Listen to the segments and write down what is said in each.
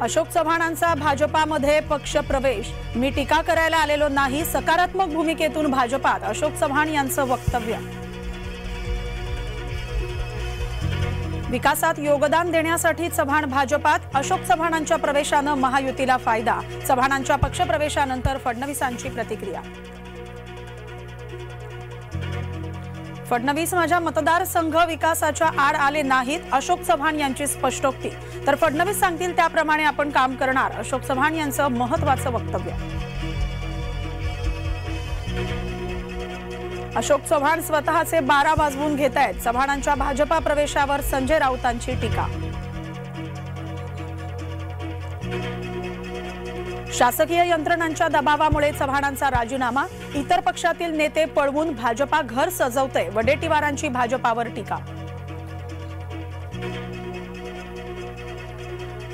अशोक चव्हाणांचा भाजपामध्ये पक्ष प्रवेश, मी टीका करायला आलेलो नाही, सकारात्मक भूमिकेतून भाजपात अशोक चव्हाण यांचं वक्तव्य. विकासात योगदान देण्यासाठी चव्हाण भाजपात, अशोक चव्हाणांच्या प्रवेशानं महायुतीला फायदा, चव्हाणांच्या पक्षप्रवेशानंतर फडणवीसांची प्रतिक्रिया. फडणवीस माझ्या मतदारसंघ विकासाच्या आड आले नाहीत, अशोक चव्हाण यांची स्पष्टोक्ती. तर फडणवीस सांगतील त्याप्रमाणे आपण काम करणार, अशोक चव्हाण यांचं महत्त्वाचं वक्तव्य. अशोक चव्हाण स्वतःचे 12 वाजवून घेत आहेत, चव्हाणांच्या भाजपा प्रवेशावर संजय राऊतांची टीका. शासकीय यंत्रणांच्या दबावामुळे चव्हाणांचा राजीनामा, इतर पक्षातील नेते पळवून भाजपा घर सजवते, वडेट्टीवारांची भाजपावर टीका.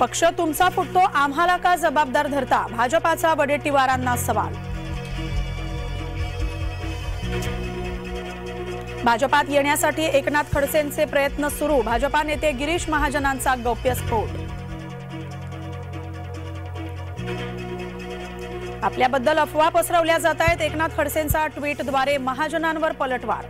पक्ष तुमचा फुटतो, आम्हाला का जबाबदार धरता, भाजपाचा वडेट्टीवारांना सवाल. भाजपात येण्यासाठी एकनाथ खडसेंचे प्रयत्न सुरू, भाजपा नेते गिरीश महाजनांचा गौप्यस्फोट. आपल्याबद्दल अफवा पसरवल्या जात आहेत, एकनाथ खडसेंचा ट्विटद्वारे महाजनांवर पलटवार.